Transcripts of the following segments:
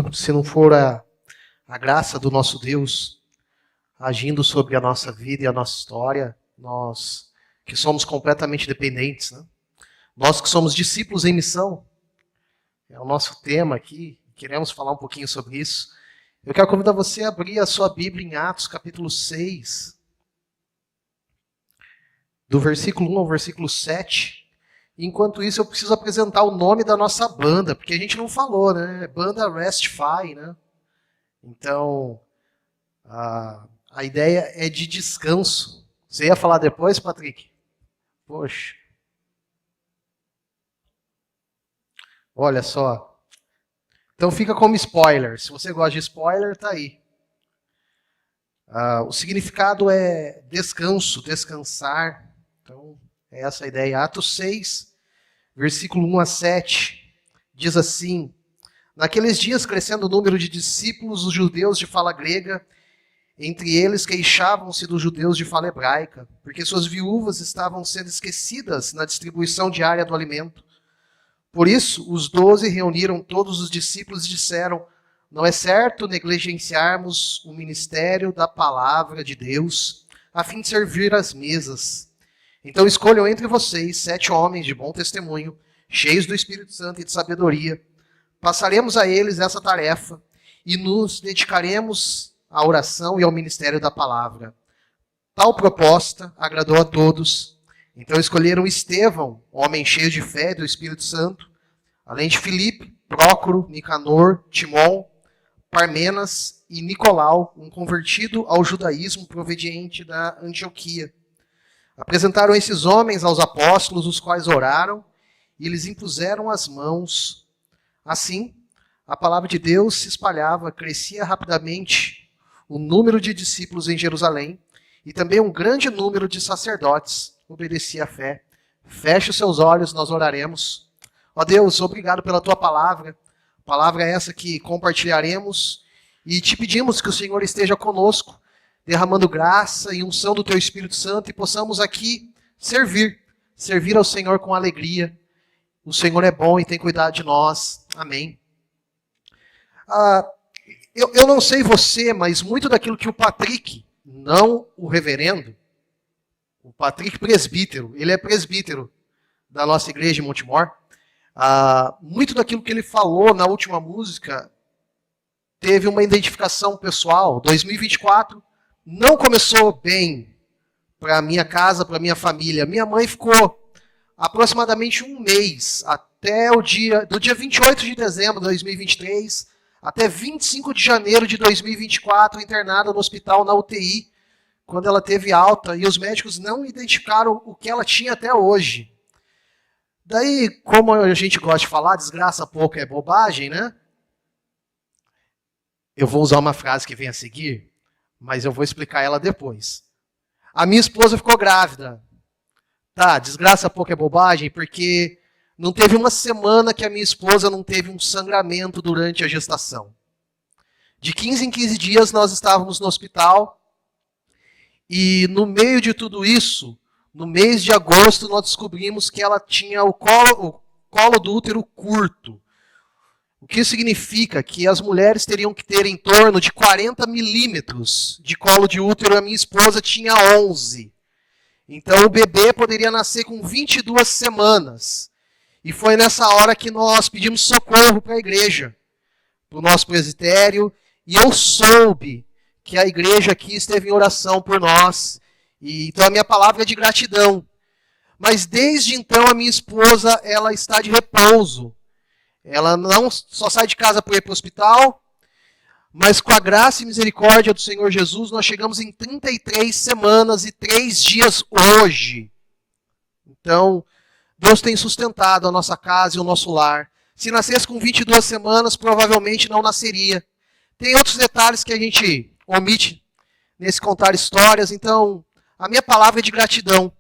né? Se não for a graça do nosso Deus agindo sobre a nossa vida e a nossa história, nós que somos completamente dependentes, né? Nós que somos discípulos em missão, é o nosso tema aqui, queremos falar um pouquinho sobre isso. Eu quero convidar você a abrir a sua Bíblia em Atos, capítulo 6, do versículo 1 ao versículo 7. Enquanto isso, eu preciso apresentar o nome da nossa banda, porque a gente não falou, né? Banda Restify, né? Então, a ideia é de descanso. Você ia falar depois, Patrick? Poxa. Olha só. Então fica como spoiler. Se você gosta de spoiler, tá aí. O significado é descanso, descansar. Então, é essa a ideia. Atos 6, versículo 1 a 7, diz assim: Naqueles dias, crescendo o número de discípulos, os judeus de fala grega, entre eles queixavam-se dos judeus de fala hebraica, porque suas viúvas estavam sendo esquecidas na distribuição diária do alimento. Por isso, os 12 reuniram todos os discípulos e disseram: Não é certo negligenciarmos o ministério da palavra de Deus, a fim de servir às mesas. Então escolham entre vocês 7 homens de bom testemunho, cheios do Espírito Santo e de sabedoria. Passaremos a eles essa tarefa e nos dedicaremos à oração e ao ministério da palavra. Tal proposta agradou a todos. Então escolheram Estevão, homem cheio de fé e do Espírito Santo, além de Filipe, Prócoro, Nicanor, Timon, Parmenas e Nicolau, um convertido ao judaísmo proveniente da Antioquia. Apresentaram esses homens aos apóstolos, os quais oraram e lhes impuseram as mãos. Assim, a palavra de Deus se espalhava, crescia rapidamente o número de discípulos em Jerusalém e também um grande número de sacerdotes obedecia à fé. Feche os seus olhos, nós oraremos. Ó Deus, obrigado pela tua palavra. Palavra essa que compartilharemos e te pedimos que o Senhor esteja conosco, derramando graça e unção do teu Espírito Santo e possamos aqui servir ao Senhor com alegria. O Senhor é bom e tem cuidado de nós. Amém. Eu não sei você, mas muito daquilo que o Patrick, não o reverendo, o Patrick presbítero, ele é presbítero da nossa igreja em Montemor, muito daquilo que ele falou na última música teve uma identificação pessoal. 2024 não começou bem para minha casa, para minha família. Minha mãe ficou aproximadamente um mês, até do dia 28 de dezembro de 2023 até 25 de janeiro de 2024, internada no hospital na UTI, quando ela teve alta, e os médicos não identificaram o que ela tinha até hoje. Daí, como a gente gosta de falar, desgraça pouco é bobagem, né? Eu vou usar uma frase que vem a seguir, mas eu vou explicar ela depois. A minha esposa ficou grávida. Tá, desgraça pouco é bobagem, porque não teve uma semana que a minha esposa não teve um sangramento durante a gestação. De 15 em 15 dias nós estávamos no hospital e no meio de tudo isso, no mês de agosto, nós descobrimos que ela tinha o colo do útero curto. O que significa que as mulheres teriam que ter em torno de 40 milímetros de colo de útero, a minha esposa tinha 11. Então o bebê poderia nascer com 22 semanas. E foi nessa hora que nós pedimos socorro para a igreja, para o nosso presbitério, e eu soube que a igreja aqui esteve em oração por nós. Então a minha palavra é de gratidão. Mas desde então a minha esposa, ela está de repouso. Ela não só sai de casa para ir para o hospital, mas com a graça e misericórdia do Senhor Jesus, nós chegamos em 33 semanas e 3 dias hoje. Então, Deus tem sustentado a nossa casa e o nosso lar. Se nascesse com 22 semanas, provavelmente não nasceria. Tem outros detalhes que a gente omite nesse contar histórias, então a minha palavra é de gratidão.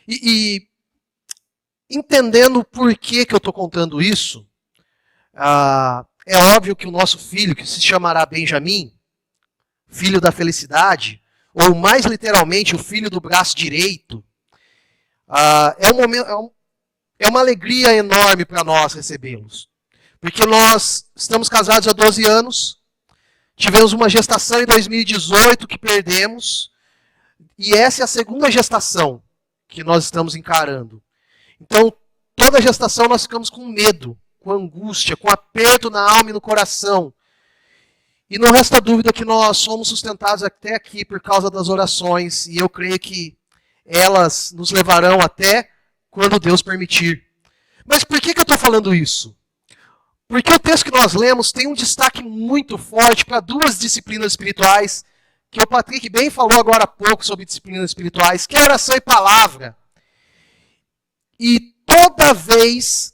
E entendendo por que eu estou contando isso, é óbvio que o nosso filho, que se chamará Benjamim, filho da felicidade, ou mais literalmente o filho do braço direito, é uma alegria enorme para nós recebê-los. Porque nós estamos casados há 12 anos, tivemos uma gestação em 2018 que perdemos, e essa é a segunda gestação que nós estamos encarando. Então, toda gestação nós ficamos com medo, com angústia, com aperto na alma e no coração. E não resta dúvida que nós somos sustentados até aqui por causa das orações, e eu creio que elas nos levarão até quando Deus permitir. Mas por que eu estou falando isso? Porque o texto que nós lemos tem um destaque muito forte para duas disciplinas espirituais, que o Patrick bem falou agora há pouco sobre disciplinas espirituais, que é oração e palavra. E toda vez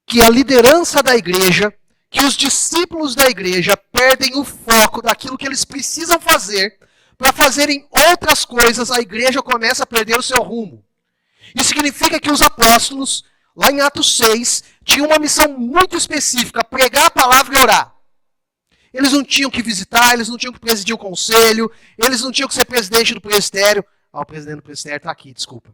que a liderança da igreja, que os discípulos da igreja perdem o foco daquilo que eles precisam fazer para fazerem outras coisas, a igreja começa a perder o seu rumo. Isso significa que os apóstolos, lá em Atos 6, tinham uma missão muito específica, pregar a palavra e orar. Eles não tinham que visitar, eles não tinham que presidir o conselho, eles não tinham que ser presidente do presbitério. O presidente do presbitério está aqui, desculpa.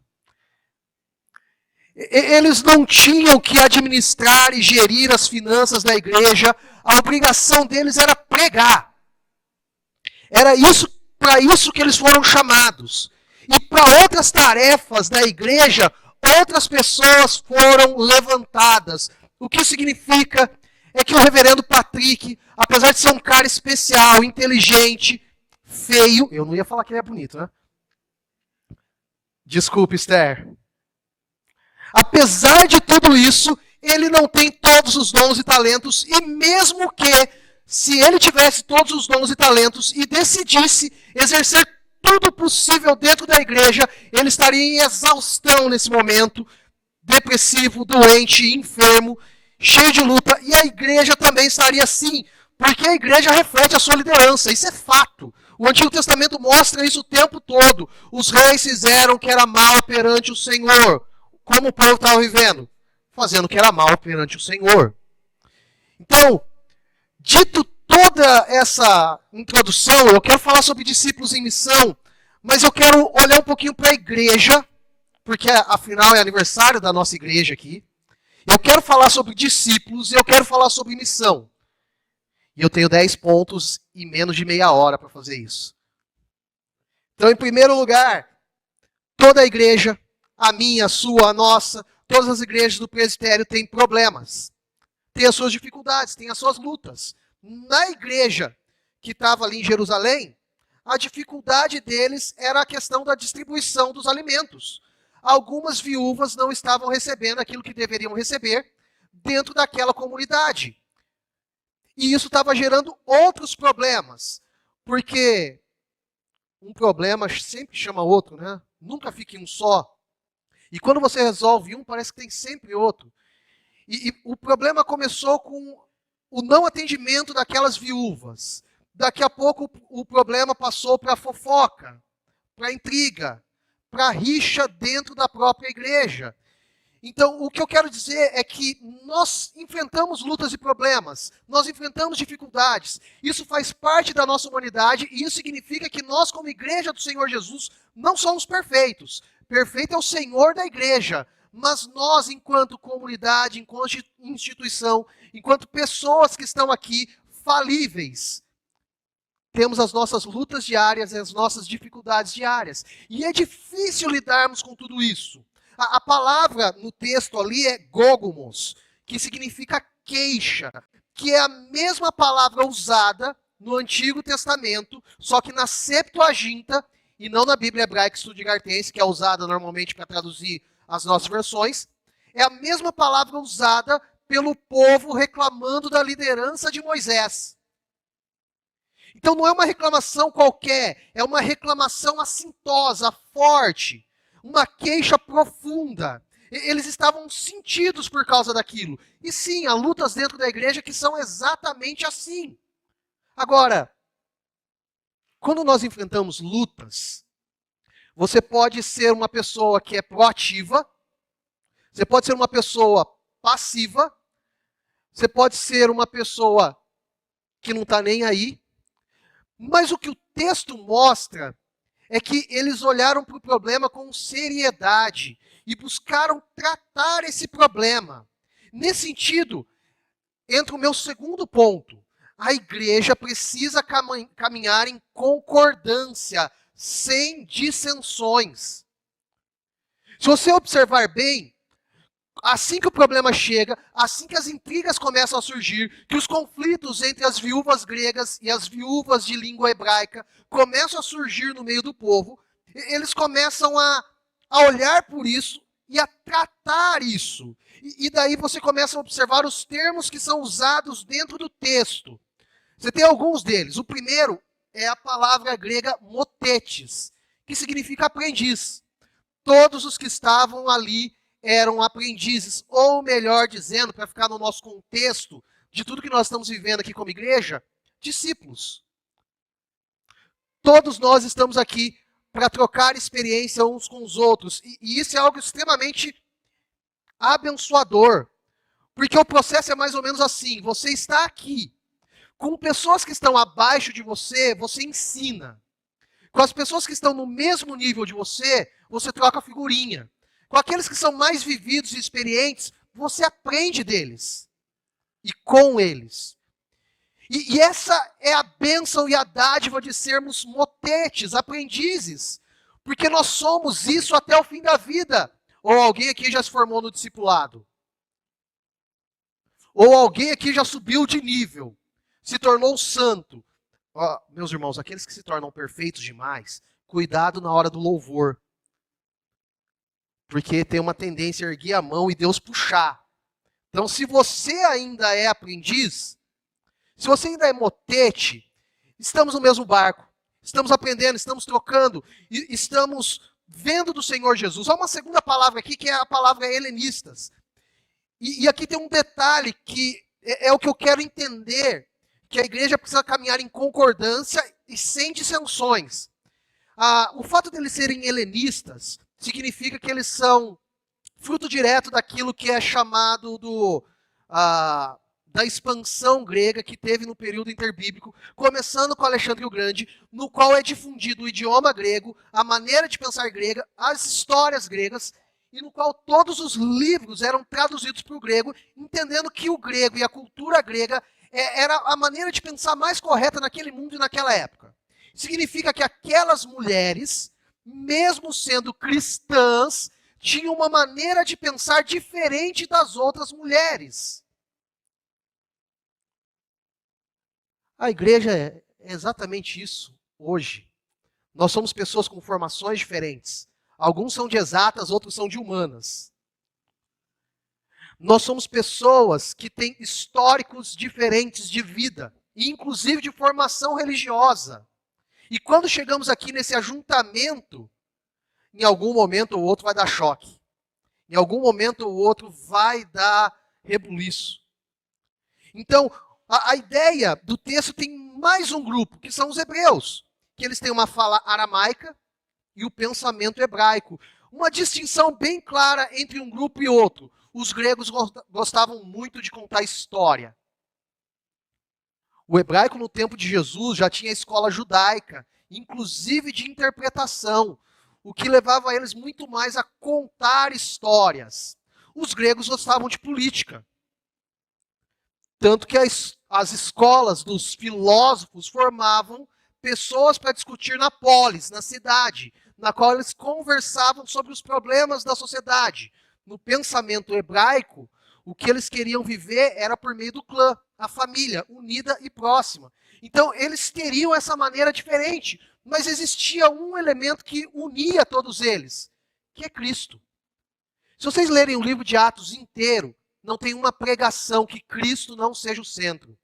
Eles não tinham que administrar e gerir as finanças da igreja. A obrigação deles era pregar. Era isso, para isso que eles foram chamados. E para outras tarefas da igreja, outras pessoas foram levantadas. O que significa é que o reverendo Patrick, apesar de ser um cara especial, inteligente, feio, eu não ia falar que ele é bonito, né? Desculpe, Esther. Apesar de tudo isso, ele não tem todos os dons e talentos, e mesmo que, se ele tivesse todos os dons e talentos e decidisse exercer tudo possível dentro da igreja, ele estaria em exaustão nesse momento, depressivo, doente, enfermo, cheio de luta, e a igreja também estaria assim, porque a igreja reflete a sua liderança, isso é fato. O Antigo Testamento mostra isso o tempo todo. Os reis fizeram o que era mal perante o Senhor. Como o povo estava vivendo? Fazendo o que era mal perante o Senhor. Então, dito toda essa introdução, eu quero falar sobre discípulos em missão, mas eu quero olhar um pouquinho para a igreja, porque afinal é aniversário da nossa igreja aqui. Eu quero falar sobre discípulos e eu quero falar sobre missão. E eu tenho 10 pontos e menos de meia hora para fazer isso. Então, em primeiro lugar, toda a igreja, a minha, a sua, a nossa, todas as igrejas do presbitério têm problemas. Têm as suas dificuldades, têm as suas lutas. Na igreja que estava ali em Jerusalém, a dificuldade deles era a questão da distribuição dos alimentos. Algumas viúvas não estavam recebendo aquilo que deveriam receber dentro daquela comunidade. E isso estava gerando outros problemas, porque um problema sempre chama outro, né? Nunca fica em um só. E quando você resolve um, parece que tem sempre outro. E o problema começou com o não atendimento daquelas viúvas. Daqui a pouco o problema passou para a fofoca, para a intriga, para a rixa dentro da própria igreja. Então, o que eu quero dizer é que nós enfrentamos lutas e problemas, nós enfrentamos dificuldades. Isso faz parte da nossa humanidade e isso significa que nós, como igreja do Senhor Jesus, não somos perfeitos. Perfeito é o Senhor da igreja, mas nós, enquanto comunidade, enquanto instituição, enquanto pessoas que estão aqui, falíveis, temos as nossas lutas diárias e as nossas dificuldades diárias. E é difícil lidarmos com tudo isso. A palavra no texto ali é gogomos, que significa queixa, que é a mesma palavra usada no Antigo Testamento, só que na Septuaginta, e não na Bíblia Hebraica Stuttgartense, que é usada normalmente para traduzir as nossas versões, é a mesma palavra usada pelo povo reclamando da liderança de Moisés. Então não é uma reclamação qualquer, é uma reclamação assintosa, forte, uma queixa profunda. Eles estavam sentidos por causa daquilo. E sim, há lutas dentro da igreja que são exatamente assim. Agora, quando nós enfrentamos lutas, você pode ser uma pessoa que é proativa, você pode ser uma pessoa passiva, você pode ser uma pessoa que não está nem aí, mas o que o texto mostra é que eles olharam para o problema com seriedade e buscaram tratar esse problema. nesse sentido, entra o meu segundo ponto. A igreja precisa caminhar em concordância, sem dissensões. Se você observar bem, assim que o problema chega, assim que as intrigas começam a surgir, que os conflitos entre as viúvas gregas e as viúvas de língua hebraica começam a surgir no meio do povo, eles começam a olhar por isso e a tratar isso. E daí você começa a observar os termos que são usados dentro do texto. Você tem alguns deles. O primeiro é a palavra grega motetes, que significa aprendiz. Todos os que estavam ali eram aprendizes, ou melhor dizendo, para ficar no nosso contexto de tudo que nós estamos vivendo aqui como igreja, discípulos. Todos nós estamos aqui para trocar experiência uns com os outros, e isso é algo extremamente abençoador, porque o processo é mais ou menos assim: você está aqui, com pessoas que estão abaixo de você, você ensina. Com as pessoas que estão no mesmo nível de você, você troca figurinha. Com aqueles que são mais vividos e experientes, você aprende deles. E com eles. E essa é a bênção e a dádiva de sermos motetes, aprendizes. Porque nós somos isso até o fim da vida. Ou alguém aqui já se formou no discipulado. Ou alguém aqui já subiu de nível. Se tornou santo. Oh, meus irmãos, aqueles que se tornam perfeitos demais, cuidado na hora do louvor. Porque tem uma tendência a erguer a mão e Deus puxar. Então, se você ainda é aprendiz, se você ainda é motete, estamos no mesmo barco. Estamos aprendendo, estamos trocando, estamos vendo do Senhor Jesus. Há uma segunda palavra aqui, que é a palavra helenistas. E aqui tem um detalhe que é o que eu quero entender, que a igreja precisa caminhar em concordância e sem dissensões. O fato de eles serem helenistas significa que eles são fruto direto daquilo que é chamado da expansão grega que teve no período interbíblico, começando com Alexandre o Grande, no qual é difundido o idioma grego, a maneira de pensar grega, as histórias gregas, e no qual todos os livros eram traduzidos para o grego, entendendo que o grego e a cultura grega era a maneira de pensar mais correta naquele mundo e naquela época. Significa que aquelas mulheres, mesmo sendo cristãs, tinham uma maneira de pensar diferente das outras mulheres. A igreja é exatamente isso hoje. Nós somos pessoas com formações diferentes. Alguns são de exatas, outros são de humanas. Nós somos pessoas que têm históricos diferentes de vida, inclusive de formação religiosa. E quando chegamos aqui nesse ajuntamento, em algum momento ou outro vai dar choque. Em algum momento ou outro vai dar rebuliço. Então, a ideia do texto tem mais um grupo, que são os hebreus, que eles têm uma fala aramaica e o pensamento hebraico. Uma distinção bem clara entre um grupo e outro. Os gregos gostavam muito de contar história. O hebraico, no tempo de Jesus, já tinha a escola judaica, inclusive de interpretação, o que levava eles muito mais a contar histórias. Os gregos gostavam de política. Tanto que as escolas dos filósofos formavam pessoas para discutir na polis, na cidade, na qual eles conversavam sobre os problemas da sociedade. No pensamento hebraico, o que eles queriam viver era por meio do clã, a família, unida e próxima. Então, eles teriam essa maneira diferente, mas existia um elemento que unia todos eles, que é Cristo. Se vocês lerem o livro de Atos inteiro, não tem uma pregação que Cristo não seja o centro.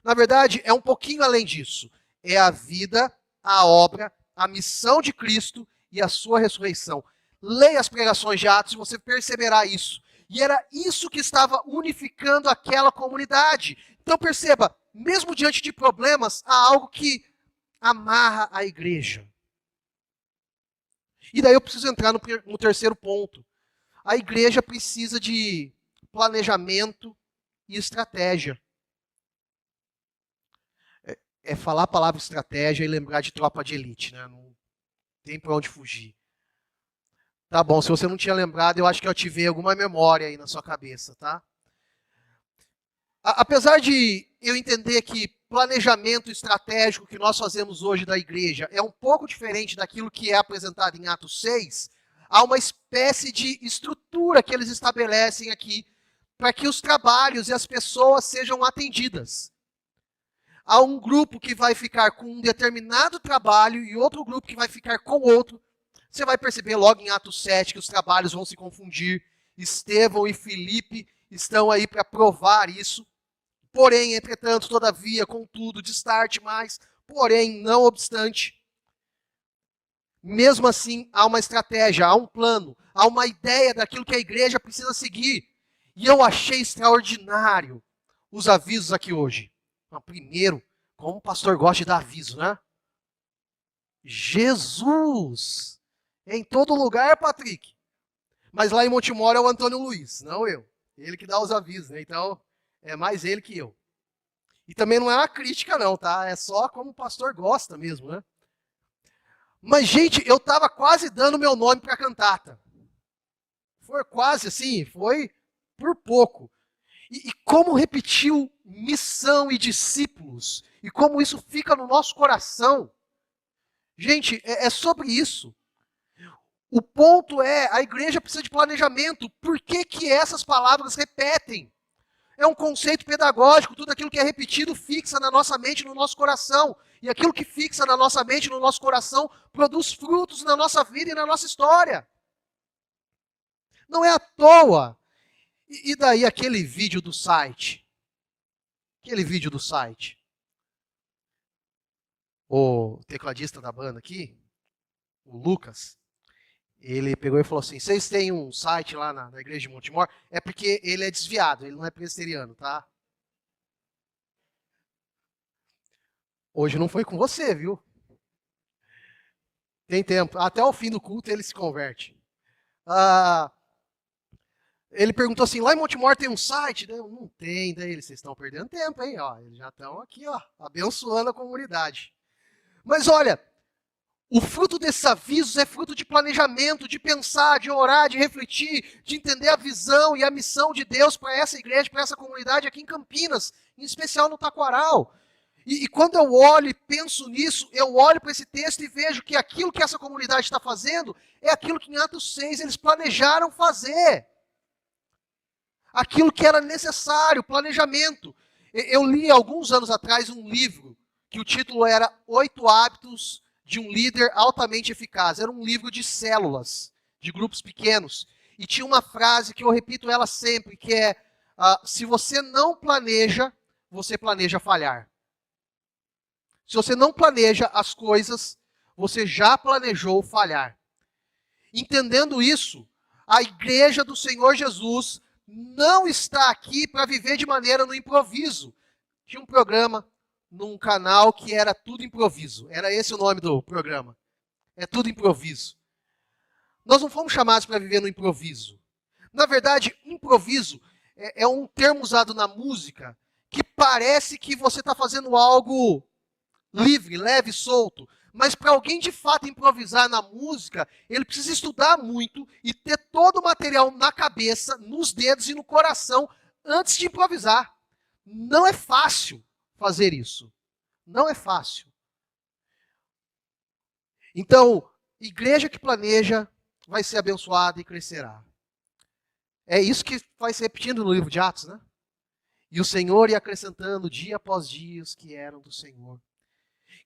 Na verdade, é um pouquinho além disso. É a vida, a obra, a missão de Cristo e a sua ressurreição. Leia as pregações de Atos e você perceberá isso. E era isso que estava unificando aquela comunidade. Então perceba, mesmo diante de problemas, há algo que amarra a igreja. E daí eu preciso entrar no terceiro ponto. A igreja precisa de planejamento e estratégia. É falar a palavra estratégia e lembrar de tropa de elite, né? Não tem para onde fugir. Tá bom, se você não tinha lembrado, eu acho que eu ativei alguma memória aí na sua cabeça, tá? Apesar de eu entender que planejamento estratégico que nós fazemos hoje da igreja é um pouco diferente daquilo que é apresentado em Atos 6, há uma espécie de estrutura que eles estabelecem aqui para que os trabalhos e as pessoas sejam atendidas. Há um grupo que vai ficar com um determinado trabalho e outro grupo que vai ficar com outro. Você vai perceber logo em Atos 7 que os trabalhos vão se confundir. Estevão e Filipe estão aí para provar isso. Porém, entretanto, todavia, contudo, destarte mais. Porém, não obstante, mesmo assim, há uma estratégia, há um plano, há uma ideia daquilo que a igreja precisa seguir. E eu achei extraordinário os avisos aqui hoje. Primeiro, como o pastor gosta de dar aviso, né? Jesus! Em todo lugar, Patrick. Mas lá em Montemor é o Antônio Luiz, não eu. Ele que dá os avisos, né? Então, é mais ele que eu. E também não é uma crítica não, tá? É só como o pastor gosta mesmo, né? Mas, gente, eu estava quase dando meu nome para a cantata. Foi quase assim, foi por pouco. E como repetiu missão e discípulos, e como isso fica no nosso coração. Gente, é sobre isso. O ponto é, a igreja precisa de planejamento. Por que essas palavras repetem? É um conceito pedagógico, tudo aquilo que é repetido fixa na nossa mente, no nosso coração. E aquilo que fixa na nossa mente, no nosso coração, produz frutos na nossa vida e na nossa história. Não é à toa. E daí aquele vídeo do site? Aquele vídeo do site. O tecladista da banda aqui, o Lucas, ele pegou e falou assim, vocês têm um site lá na igreja de Montemor? É porque ele é desviado, ele não é presbiteriano, tá? Hoje não foi com você, viu? Tem tempo. Até o fim do culto ele se converte. Ele perguntou assim, lá em Montemor tem um site? Daí eu, não tem. Daí vocês estão perdendo tempo, hein? Ó, eles já estão aqui, ó, abençoando a comunidade. Mas olha, o fruto desses avisos é fruto de planejamento, de pensar, de orar, de refletir, de entender a visão e a missão de Deus para essa igreja, para essa comunidade aqui em Campinas, em especial no Taquaral. E quando eu olho e penso nisso, eu olho para esse texto e vejo que aquilo que essa comunidade está fazendo é aquilo que em Atos 6 eles planejaram fazer. Aquilo que era necessário, planejamento. Eu li alguns anos atrás um livro que o título era 8 Hábitos de um Líder Altamente Eficaz. Era um livro de células, de grupos pequenos. E tinha uma frase que eu repito ela sempre, que é, se você não planeja, você planeja falhar. Se você não planeja as coisas, você já planejou falhar. Entendendo isso, a igreja do Senhor Jesus não está aqui para viver de maneira no improviso. Tinha um programa num canal que era Tudo Improviso. Era esse o nome do programa. É Tudo Improviso. Nós não fomos chamados para viver no improviso. Na verdade, improviso é um termo usado na música que parece que você está fazendo algo livre, leve, solto. Mas para alguém de fato improvisar na música, ele precisa estudar muito e ter todo o material na cabeça, nos dedos e no coração antes de improvisar. Não é fácil fazer isso. Não é fácil. Então, igreja que planeja vai ser abençoada e crescerá. É isso que vai se repetindo no livro de Atos, né? E o Senhor ia acrescentando dia após dia os que eram do Senhor.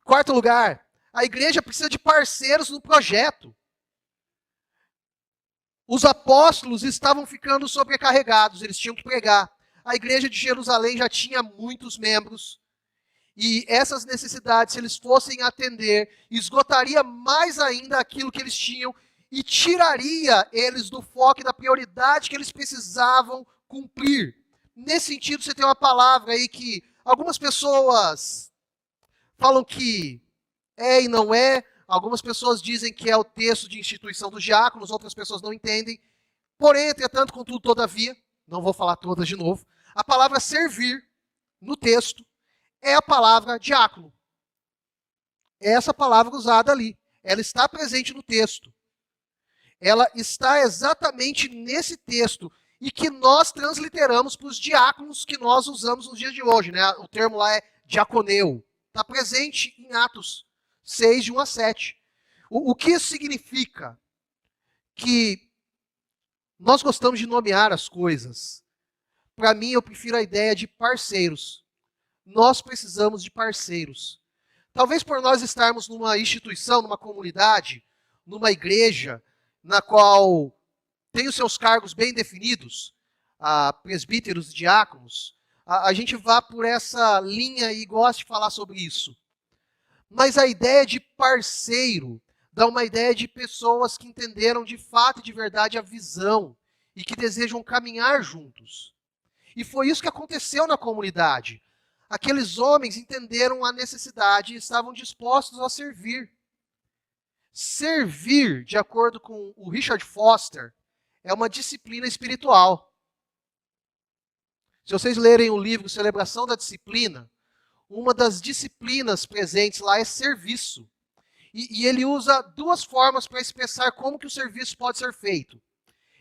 Quarto lugar, a igreja precisa de parceiros no projeto. Os apóstolos estavam ficando sobrecarregados, eles tinham que pregar. A igreja de Jerusalém já tinha muitos membros. E essas necessidades, se eles fossem atender, esgotaria mais ainda aquilo que eles tinham e tiraria eles do foco e da prioridade que eles precisavam cumprir. Nesse sentido, você tem uma palavra aí que algumas pessoas falam que é e não é. Algumas pessoas dizem que é o texto de instituição dos diáconos, outras pessoas não entendem. Porém, entretanto, contudo, todavia, não vou falar todas de novo, a palavra servir no texto é a palavra diácono. É essa palavra usada ali. Ela está presente no texto. Ela está exatamente nesse texto. e que nós transliteramos para os diáconos que nós usamos nos dias de hoje, né? O termo lá é diaconeu. Está presente em Atos 6, de 1 a 7. O que isso significa? Que nós gostamos de nomear as coisas. Para mim, eu prefiro a ideia de parceiros. Nós precisamos de parceiros. Talvez por nós estarmos numa instituição, numa comunidade, numa igreja, na qual tem os seus cargos bem definidos, presbíteros, diáconos, a gente vá por essa linha e gosta de falar sobre isso. Mas a ideia de parceiro dá uma ideia de pessoas que entenderam de fato e de verdade a visão e que desejam caminhar juntos. E foi isso que aconteceu na comunidade. Aqueles homens entenderam a necessidade e estavam dispostos a servir. Servir, de acordo com o Richard Foster, é uma disciplina espiritual. Se vocês lerem o livro Celebração da Disciplina, uma das disciplinas presentes lá é serviço. E ele usa duas formas para expressar como que o serviço pode ser feito.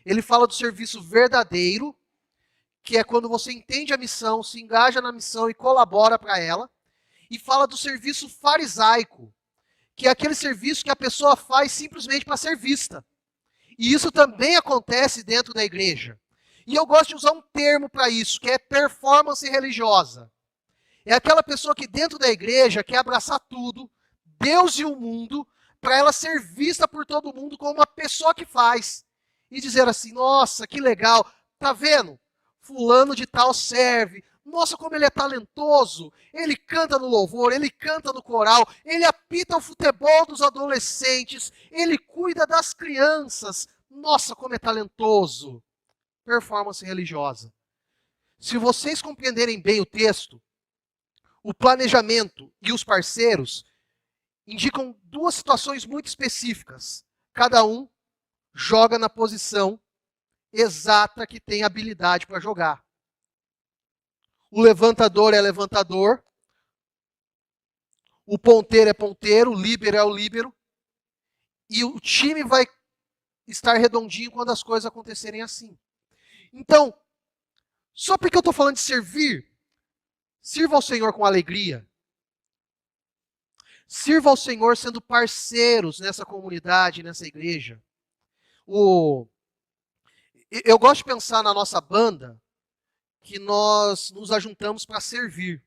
Ele fala do serviço verdadeiro, que é quando você entende a missão, se engaja na missão e colabora para ela. E fala do serviço farisaico, que é aquele serviço que a pessoa faz simplesmente para ser vista. E isso também acontece dentro da igreja. E eu gosto de usar um termo para isso, que é performance religiosa. É aquela pessoa que dentro da igreja quer abraçar tudo, Deus e o mundo, para ela ser vista por todo mundo como uma pessoa que faz. E dizer assim, nossa, que legal, tá vendo? Fulano de tal serve. Nossa, como ele é talentoso. Ele canta no louvor, ele canta no coral, ele apita o futebol dos adolescentes, ele cuida das crianças. Nossa, como é talentoso. Performance religiosa. Se vocês compreenderem bem o texto, o planejamento e os parceiros indicam duas situações muito específicas. Cada um joga na posição exata que tem habilidade para jogar. O levantador é levantador, o ponteiro é ponteiro, o líbero é o líbero, e o time vai estar redondinho quando as coisas acontecerem assim. Então, só porque eu estou falando de servir, sirva ao Senhor com alegria. Sirva ao Senhor sendo parceiros nessa comunidade, nessa igreja. Eu gosto de pensar na nossa banda que nós nos ajuntamos para servir.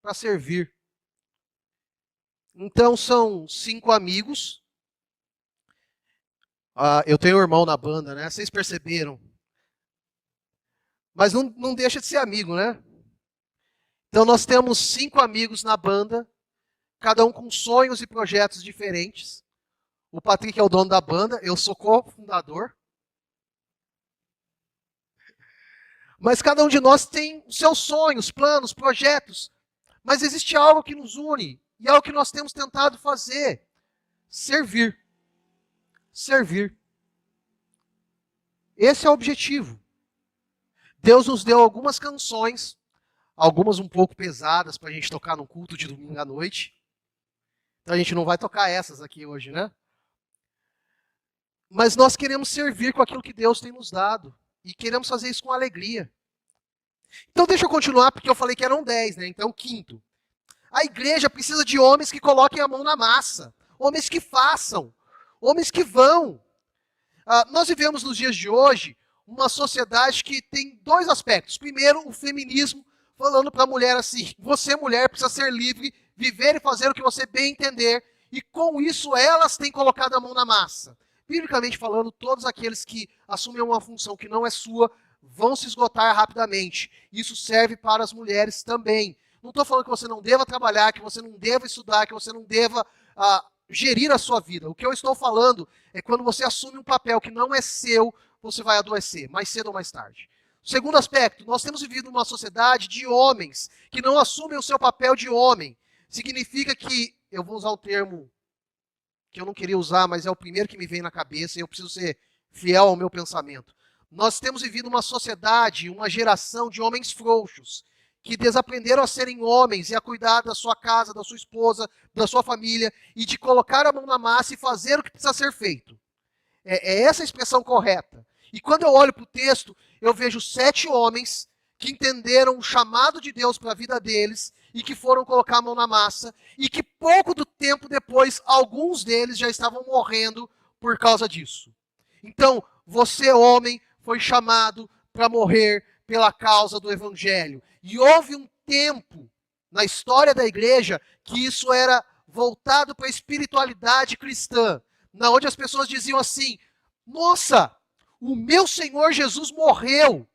Para servir. Então são 5 amigos. Eu tenho um irmão na banda, né? Vocês perceberam. Mas não deixa de ser amigo, né? Então nós temos 5 amigos na banda, cada um com sonhos e projetos diferentes. O Patrick é o dono da banda, eu sou cofundador. Mas cada um de nós tem os seus sonhos, planos, projetos. Mas existe algo que nos une, e é o que nós temos tentado fazer. Servir. Servir. Esse é o objetivo. Deus nos deu algumas canções, algumas um pouco pesadas para a gente tocar no culto de domingo à noite. Então a gente não vai tocar essas aqui hoje, né? Mas nós queremos servir com aquilo que Deus tem nos dado. E queremos fazer isso com alegria. Então deixa eu continuar, porque eu falei que eram 10, né? Então, quinto. A igreja precisa de homens que coloquem a mão na massa. Homens que façam. Homens que vão. Nós vivemos nos dias de hoje uma sociedade que tem 2 aspectos. Primeiro, o feminismo, falando para a mulher assim, você mulher precisa ser livre, viver e fazer o que você bem entender. E com isso elas têm colocado a mão na massa. Biblicamente falando, todos aqueles que assumem uma função que não é sua vão se esgotar rapidamente. Isso serve para as mulheres também. Não estou falando que você não deva trabalhar, que você não deva estudar, que você não deva gerir a sua vida. O que eu estou falando é quando você assume um papel que não é seu, você vai adoecer, mais cedo ou mais tarde. Segundo aspecto, nós temos vivido uma sociedade de homens que não assumem o seu papel de homem. Significa que, eu vou usar o termo que eu não queria usar, mas é o primeiro que me vem na cabeça e eu preciso ser fiel ao meu pensamento. Nós temos vivido uma sociedade, uma geração de homens frouxos, que desaprenderam a serem homens e a cuidar da sua casa, da sua esposa, da sua família, e de colocar a mão na massa e fazer o que precisa ser feito. É essa a expressão correta. E quando eu olho para o texto, eu vejo 7 homens que entenderam o chamado de Deus para a vida deles e que foram colocar a mão na massa, e que pouco do tempo depois, alguns deles já estavam morrendo por causa disso. Então, você, homem, foi chamado para morrer pela causa do evangelho. E houve um tempo na história da igreja que isso era voltado para a espiritualidade cristã, na onde as pessoas diziam assim: nossa, o meu Senhor Jesus morreu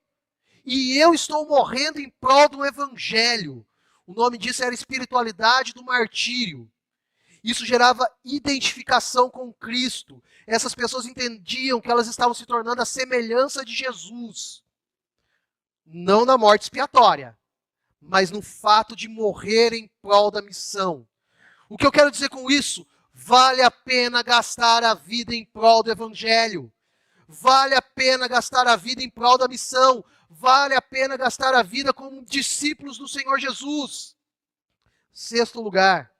e eu estou morrendo em prol do evangelho. O nome disso era espiritualidade do martírio. Isso gerava identificação com Cristo. Essas pessoas entendiam que elas estavam se tornando a semelhança de Jesus. Não na morte expiatória, mas no fato de morrer em prol da missão. O que eu quero dizer com isso? Vale a pena gastar a vida em prol do evangelho. Vale a pena gastar a vida em prol da missão. Vale a pena gastar a vida como discípulos do Senhor Jesus. 6º lugar,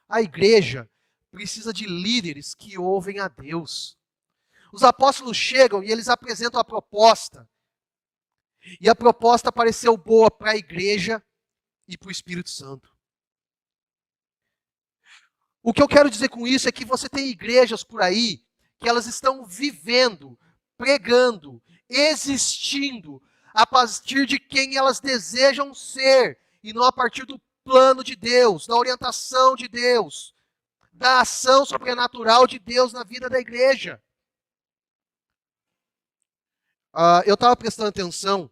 a igreja precisa de líderes que ouvem a Deus. Os apóstolos chegam e eles apresentam a proposta. E a proposta pareceu boa para a igreja e para o Espírito Santo. O que eu quero dizer com isso é que você tem igrejas por aí que elas estão vivendo, pregando, existindo a partir de quem elas desejam ser e não a partir do plano de Deus, da orientação de Deus, da ação sobrenatural de Deus na vida da igreja. Eu estava prestando atenção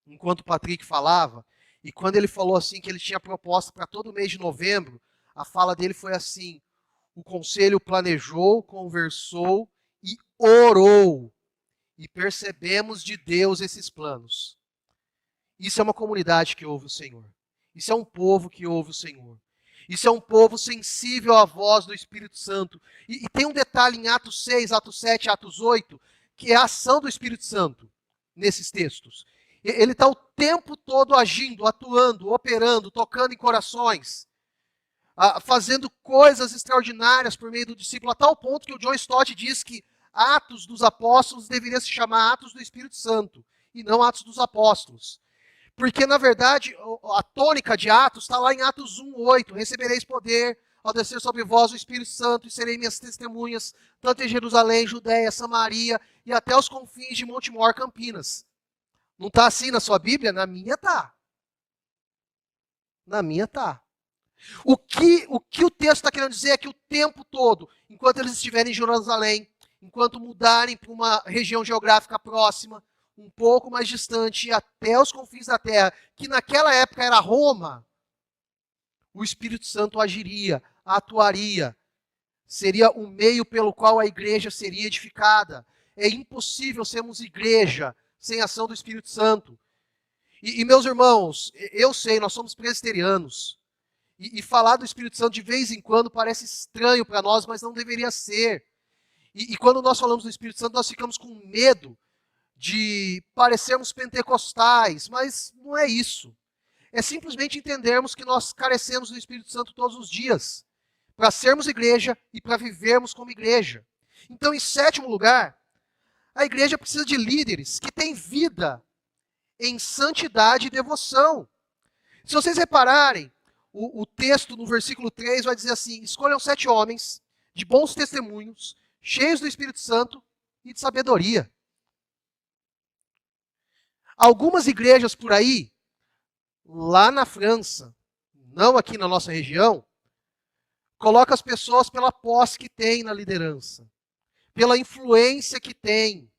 enquanto o Patrick falava, e quando ele falou assim que ele tinha proposta para todo mês de novembro, a fala dele foi assim: o conselho planejou, conversou e orou, e percebemos de Deus esses planos. Isso é uma comunidade que ouve o Senhor. Isso é um povo que ouve o Senhor. Isso é um povo sensível à voz do Espírito Santo. E tem um detalhe em Atos 6, Atos 7, Atos 8, que é a ação do Espírito Santo nesses textos. Ele está o tempo todo agindo, atuando, operando, tocando em corações, fazendo coisas extraordinárias por meio do discípulo, a tal ponto que o John Stott diz que Atos dos Apóstolos deveria se chamar Atos do Espírito Santo, e não Atos dos Apóstolos. Porque, na verdade, a tônica de Atos está lá em Atos 1:8. Recebereis poder ao descer sobre vós o Espírito Santo e serei minhas testemunhas, tanto em Jerusalém, Judéia, Samaria e até os confins de Montemor, Campinas. Não está assim na sua Bíblia? Na minha está. Na minha está. O que o texto está querendo dizer é que o tempo todo, enquanto eles estiverem em Jerusalém, enquanto mudarem para uma região geográfica próxima, um pouco mais distante, até os confins da terra, que naquela época era Roma, o Espírito Santo agiria, atuaria, seria o meio pelo qual a igreja seria edificada. É impossível sermos igreja sem ação do Espírito Santo. E meus irmãos, eu sei, nós somos presbiterianos, e falar do Espírito Santo de vez em quando parece estranho para nós, mas não deveria ser. E quando nós falamos do Espírito Santo, nós ficamos com medo de parecermos pentecostais, mas não é isso. É simplesmente entendermos que nós carecemos do Espírito Santo todos os dias, para sermos igreja e para vivermos como igreja. Então, em 7º lugar, a igreja precisa de líderes que têm vida em santidade e devoção. Se vocês repararem, o texto no versículo 3 vai dizer assim: escolham 7 homens de bons testemunhos, cheios do Espírito Santo e de sabedoria. Algumas igrejas por aí, lá na França, não aqui na nossa região, colocam as pessoas pela posse que tem na liderança, pela influência que tem,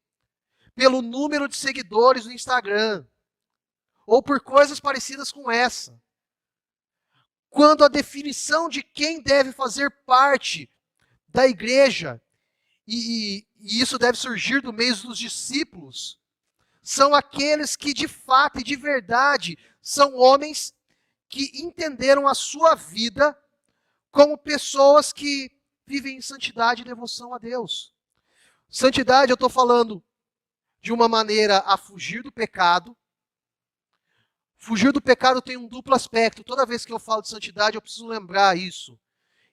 pelo número de seguidores no Instagram, ou por coisas parecidas com essa. Quando a definição de quem deve fazer parte da igreja, e isso deve surgir do meio dos discípulos, são aqueles que de fato e de verdade são homens que entenderam a sua vida como pessoas que vivem em santidade e devoção a Deus. Santidade, eu estou falando de uma maneira a fugir do pecado. Fugir do pecado tem um duplo aspecto. Toda vez que eu falo de santidade, eu preciso lembrar isso.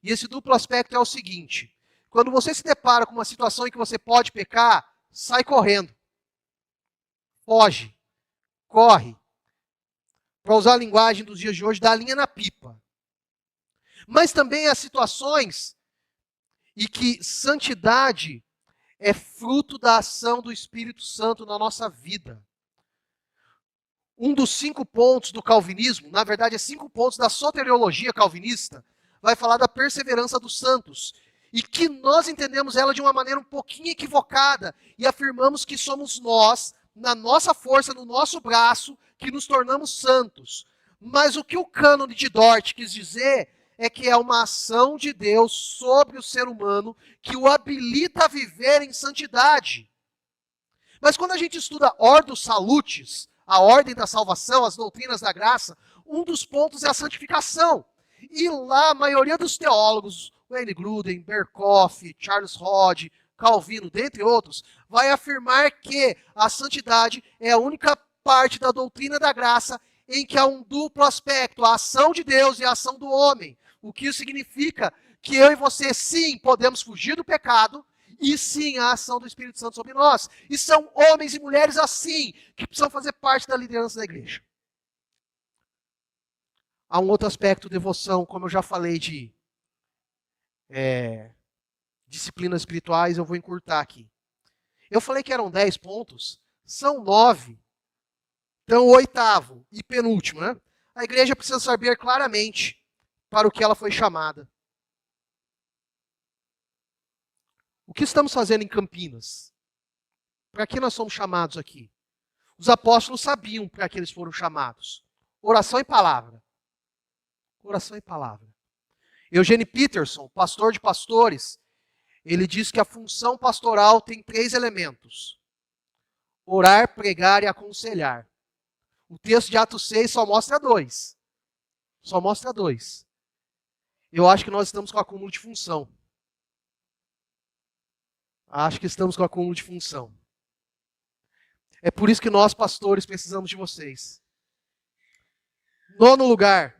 E esse duplo aspecto é o seguinte: quando você se depara com uma situação em que você pode pecar, sai correndo. foge, corre. Para usar a linguagem dos dias de hoje, dá a linha na pipa. Mas também há situações em que santidade é fruto da ação do Espírito Santo na nossa vida. Um dos 5 pontos do calvinismo, na verdade é 5 pontos da soteriologia calvinista, vai falar da perseverança dos santos. E que nós entendemos ela de uma maneira um pouquinho equivocada e afirmamos que somos nós, na nossa força, no nosso braço, que nos tornamos santos. Mas o que o cânone de Dort quis dizer é que é uma ação de Deus sobre o ser humano que o habilita a viver em santidade. Mas quando a gente estuda Ordo Salutis, a ordem da salvação, as doutrinas da graça, um dos pontos é a santificação. E lá a maioria dos teólogos, Wayne Grudem, Berkhoff, Charles Hodge, Calvino, dentre outros, vai afirmar que a santidade é a única parte da doutrina da graça em que há um duplo aspecto, a ação de Deus e a ação do homem. O que isso significa? Que eu e você, sim, podemos fugir do pecado, e sim, a ação do Espírito Santo sobre nós. E são homens e mulheres assim, que precisam fazer parte da liderança da igreja. Há um outro aspecto, devoção, como eu já falei, de disciplinas espirituais, eu vou encurtar aqui. Eu falei que eram 10 pontos, são 9. Então, o 8º e penúltimo, né? A igreja precisa saber claramente para o que ela foi chamada. O que estamos fazendo em Campinas? Para que nós somos chamados aqui? Os apóstolos sabiam para que eles foram chamados. Oração e palavra. Oração e palavra. Eugene Peterson, pastor de pastores, ele diz que a função pastoral tem 3 elementos: orar, pregar e aconselhar. O texto de Atos 6 só mostra 2. Só mostra 2. Eu acho que nós estamos com acúmulo de função. Acho que estamos com acúmulo de função. É por isso que nós, pastores, precisamos de vocês. 9º lugar.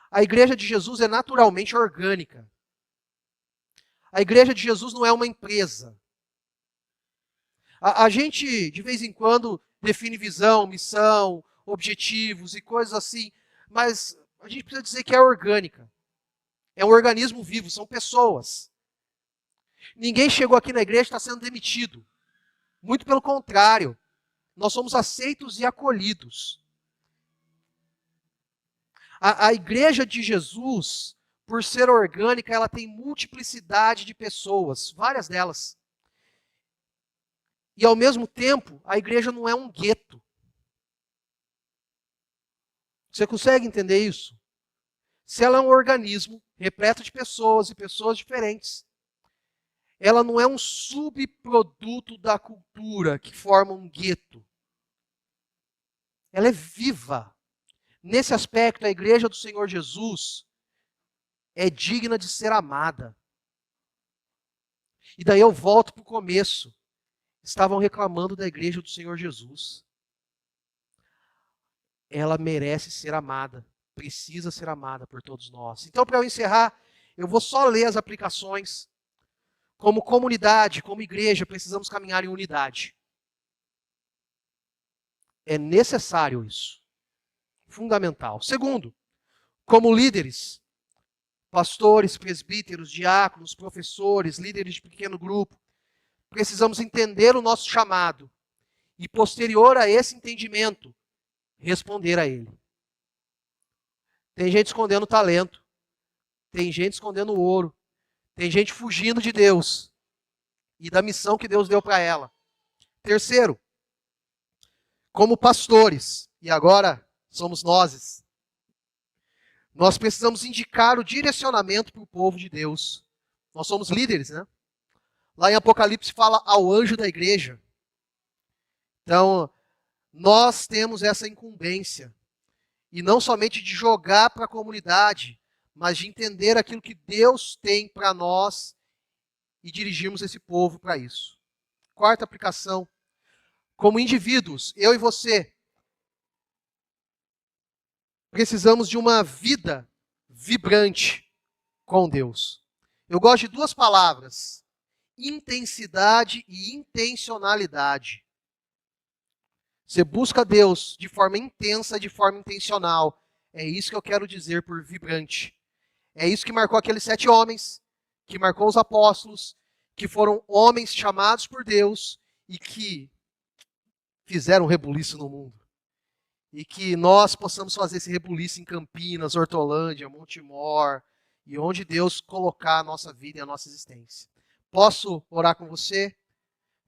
A igreja de Jesus é naturalmente orgânica. A igreja de Jesus não é uma empresa. A gente, de vez em quando, define visão, missão, objetivos e coisas assim, mas a gente precisa dizer que é orgânica. É um organismo vivo, são pessoas. Ninguém chegou aqui na igreja e está sendo demitido. Muito pelo contrário, nós somos aceitos e acolhidos. A igreja de Jesus, por ser orgânica, ela tem multiplicidade de pessoas, várias delas. E ao mesmo tempo, a igreja não é um gueto. Você consegue entender isso? Se ela é um organismo repleto de pessoas e pessoas diferentes, ela não é um subproduto da cultura que forma um gueto. Ela é viva. Nesse aspecto, a igreja do Senhor Jesus é digna de ser amada. E daí eu volto para o começo. Estavam reclamando da igreja do Senhor Jesus. Ela merece ser amada. Precisa ser amada por todos nós. Então, para eu encerrar, eu vou só ler as aplicações. Como comunidade, como igreja, precisamos caminhar em unidade. É necessário isso. Fundamental. Segundo, como líderes, pastores, presbíteros, diáconos, professores, líderes de pequeno grupo, precisamos entender o nosso chamado e, posterior a esse entendimento, responder a ele. Tem gente escondendo talento, tem gente escondendo ouro, tem gente fugindo de Deus e da missão que Deus deu para ela. Terceiro, como pastores, e agora somos nós precisamos indicar o direcionamento para o povo de Deus. Nós somos líderes, né? Lá em Apocalipse fala ao anjo da igreja. Então, nós temos essa incumbência. E não somente de jogar para a comunidade, mas de entender aquilo que Deus tem para nós e dirigirmos esse povo para isso. Quarta aplicação. Como indivíduos, eu e você, precisamos de uma vida vibrante com Deus. Eu gosto de 2 palavras: intensidade e intencionalidade. Você busca Deus de forma intensa, de forma intencional. É isso que eu quero dizer por vibrante. É isso que marcou aqueles 7 homens, que marcou os apóstolos, que foram homens chamados por Deus e que fizeram rebuliço no mundo. E que nós possamos fazer esse rebuliço em Campinas, Hortolândia, Montemor, e onde Deus colocar a nossa vida e a nossa existência. Posso orar com você?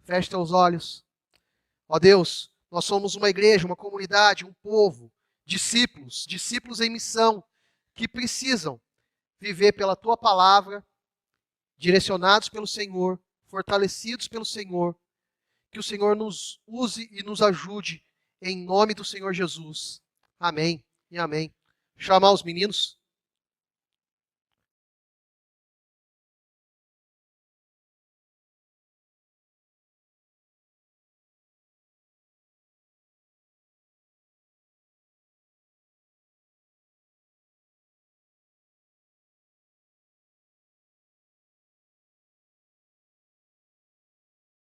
Feche teus olhos. Ó Deus, nós somos uma igreja, uma comunidade, um povo, discípulos em missão, que precisam viver pela Tua palavra, direcionados pelo Senhor, fortalecidos pelo Senhor, que o Senhor nos use e nos ajude, em nome do Senhor Jesus. Amém e amém. Chamar os meninos.